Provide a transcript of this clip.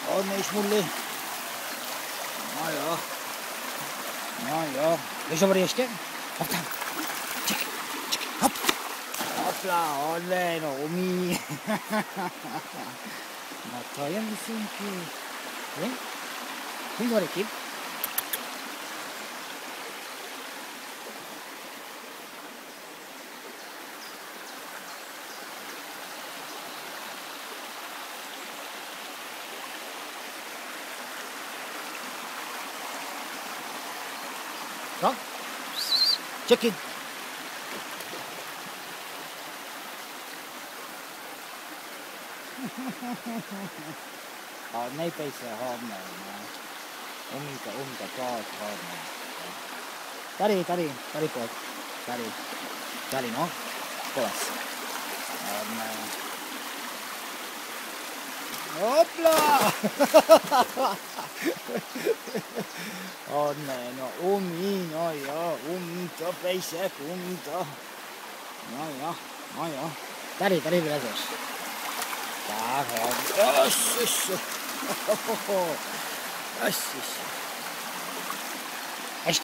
Onne Ismulli. No jo. No jo. Jdeš do vody ještě? Hop tam. Čekej, čekej, hop. Hopla, onne, no umí. No to je myslinky. Půjď do vody, Kip. No, check it. Nejpej se, hodně, no. Umíte, pojď, hodně. Tady pojď. Tady, no. Polez. Hodně. Hopla! Hodně, no umí, no jo, umí to, pejsek, umí to. No jo. Tady vylezeš. Tak, hodně. Ježiš.